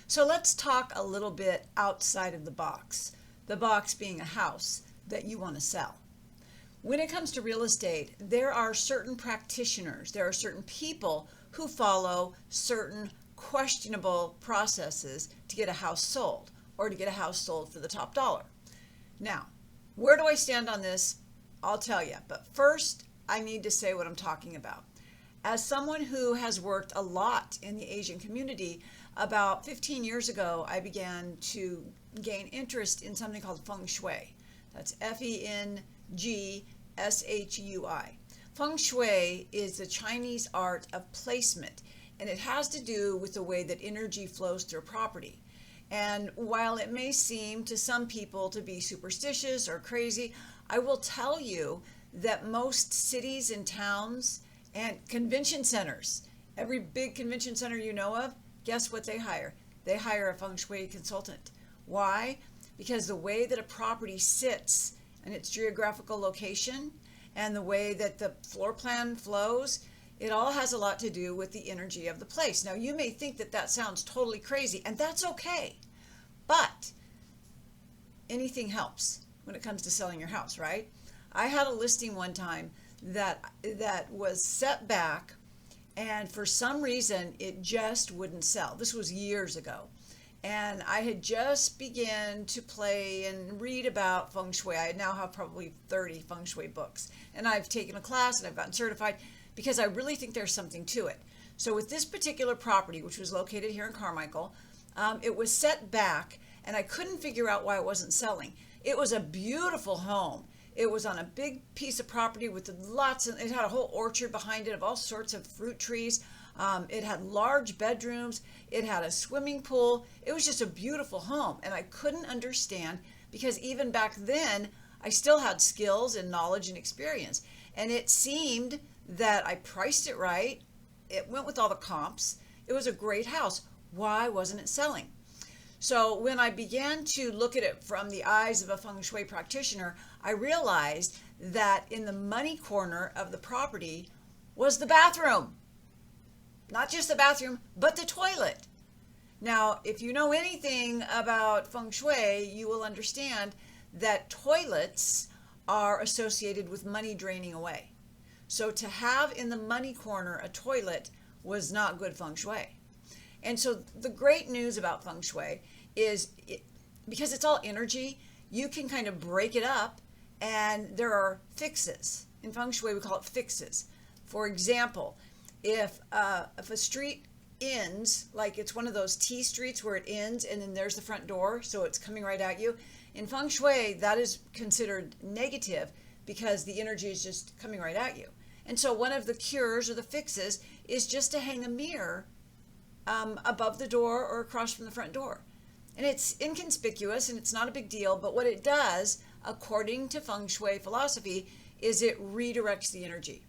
So let's talk a little bit outside of the box being a house that you want to sell. When it comes to real estate, there are certain practitioners, there are certain people who follow certain questionable processes to get a house sold or to get a house sold for the top dollar. Now, where do I stand on this? I'll tell you, but first I need to say what I'm talking about. As someone who has worked a lot in the Asian community, about 15 years ago, I began to gain interest in something called Feng Shui. That's Feng Shui. Feng Shui is the Chinese art of placement, and it has to do with the way that energy flows through a property. And while it may seem to some people to be superstitious or crazy, I will tell you that most cities and towns and convention centers, every big convention center you know of, guess what they hire? They hire a Feng Shui consultant. Why? Because the way that a property sits in its geographical location and the way that the floor plan flows, it all has a lot to do with the energy of the place. Now, you may think that that sounds totally crazy, and that's okay. But anything helps when it comes to selling your house, right? I had a listing one time that was set back, and for some reason it just wouldn't sell. This was years ago, and I had just begun to play and read about Feng Shui. I now have probably 30 Feng Shui books, and I've taken a class and I've gotten certified because I really think there's something to it. So with this particular property, which was located here in Carmichael, it was set back, and I couldn't figure out why it wasn't selling. It was a beautiful home. It was on a big piece of property with it had a whole orchard behind it of all sorts of fruit trees. It had large bedrooms. It had a swimming pool. It was just a beautiful home. And I couldn't understand, because even back then, I still had skills and knowledge and experience. And it seemed that I priced it right. It went with all the comps. It was a great house. Why wasn't it selling? So when I began to look at it from the eyes of a Feng Shui practitioner, I realized that in the money corner of the property was the bathroom. Not just the bathroom, but the toilet. Now, if you know anything about Feng Shui, you will understand that toilets are associated with money draining away. So to have in the money corner a toilet was not good Feng Shui. And so the great news about Feng Shui is because it's all energy, you can kind of break it up, and there are fixes. In Feng Shui, we call it fixes. For example, if a street ends, like it's one of those T streets where it ends and then there's the front door, so it's coming right at you. In Feng Shui, that is considered negative because the energy is just coming right at you. And so one of the cures or the fixes is just to hang a mirror above the door or across from the front door. And it's inconspicuous and it's not a big deal, but what it does, according to Feng Shui philosophy, is it redirects the energy.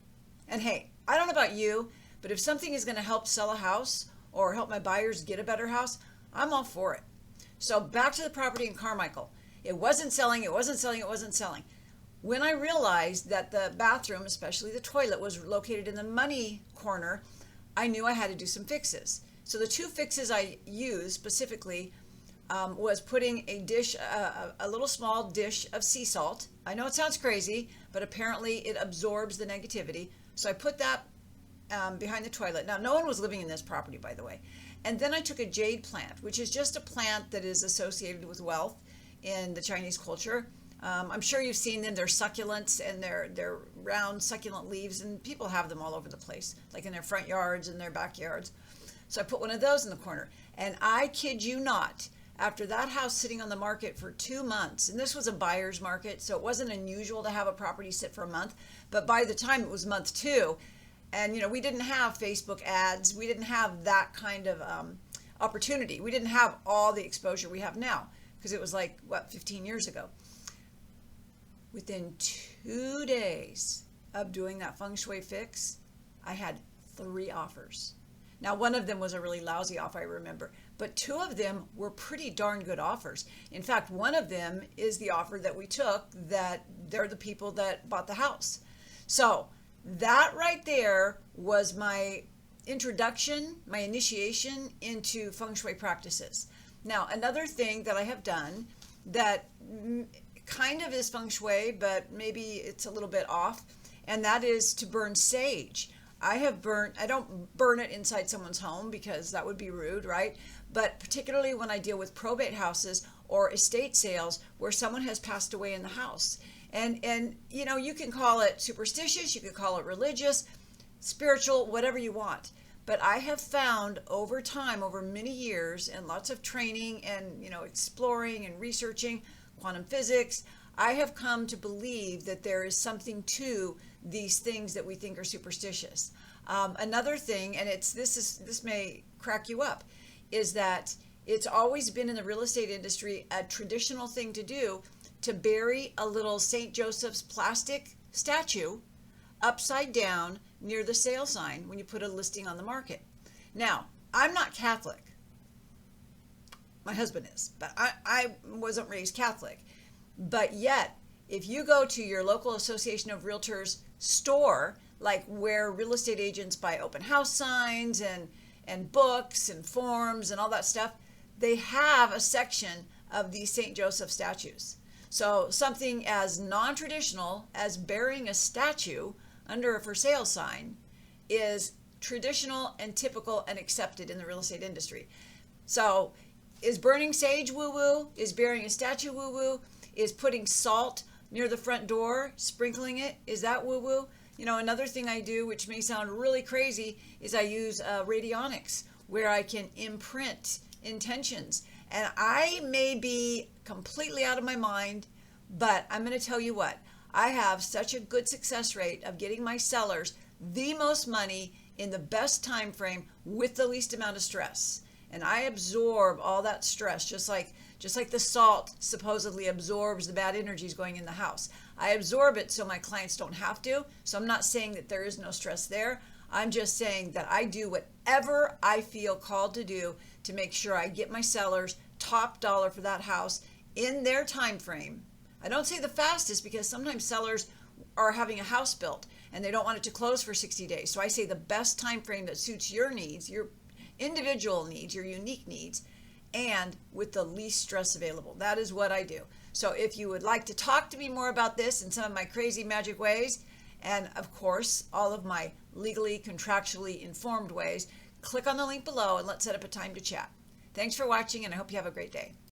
And hey, I don't know about you, but if something is going to help sell a house or help my buyers get a better house, I'm all for it. So back to the property in Carmichael. It wasn't selling. When I realized that the bathroom, especially the toilet, was located in the money corner, I knew I had to do some fixes. So the two fixes I used specifically was putting a little small dish of sea salt. I know it sounds crazy, but apparently it absorbs the negativity. So I put that behind the toilet. Now, no one was living in this property, by the way. And then I took a jade plant, which is just a plant that is associated with wealth in the Chinese culture. I'm sure you've seen them. They're succulents, and they're round succulent leaves, and people have them all over the place, like in their front yards and their backyards. So I put one of those in the corner. And I kid you not, after that house sitting on the market for 2 months, and this was a buyer's market, so it wasn't unusual to have a property sit for a month, but by the time it was month 2, and we didn't have Facebook ads, we didn't have that kind of opportunity. We didn't have all the exposure we have now, because it was like, 15 years ago. Within 2 days of doing that Feng Shui fix, I had 3 offers. Now, one of them was a really lousy offer, I remember, but 2 of them were pretty darn good offers. In fact, one of them is the offer that we took, that they're the people that bought the house. So that right there was my introduction, my initiation into Feng Shui practices. Now, another thing that I have done that kind of is Feng Shui, but maybe it's a little bit off, and that is to burn sage. I don't burn it inside someone's home because that would be rude, right? But particularly when I deal with probate houses or estate sales where someone has passed away in the house. And you know, you can call it superstitious, you can call it religious, spiritual, whatever you want. But I have found over time, over many years, and lots of training and, you know, exploring and researching quantum physics, I have come to believe that there is something to these things that we think are superstitious. Another thing, and this may crack you up, is that it's always been in the real estate industry a traditional thing to do to bury a little St. Joseph's plastic statue upside down near the sale sign when you put a listing on the market. Now, I'm not Catholic. My husband is, but I wasn't raised Catholic. But yet, if you go to your local Association of Realtors store, like where real estate agents buy open house signs and books and forms and all that stuff, they have a section of these St. Joseph statues. So something as non-traditional as burying a statue under a for sale sign is traditional and typical and accepted in the real estate industry. So is burning sage woo-woo? Is burying a statue woo-woo? Is putting salt near the front door, sprinkling it, is that woo-woo? You know, another thing I do, which may sound really crazy, is I use radionics, where I can imprint intentions. And I may be completely out of my mind, but I'm going to tell you what, I have such a good success rate of getting my sellers the most money in the best time frame with the least amount of stress. And I absorb all that stress, just like the salt supposedly absorbs the bad energies going in the house. I absorb it so my clients don't have to. So I'm not saying that there is no stress there. I'm just saying that I do whatever I feel called to do to make sure I get my sellers top dollar for that house in their time frame. I don't say the fastest because sometimes sellers are having a house built and they don't want it to close for 60 days. So I say the best time frame that suits your needs, your individual needs, your unique needs, and with the least stress available. That is what I do. So if you would like to talk to me more about this and some of my crazy magic ways, and of course, all of my legally, contractually informed ways, click on the link below and let's set up a time to chat. Thanks for watching, and I hope you have a great day.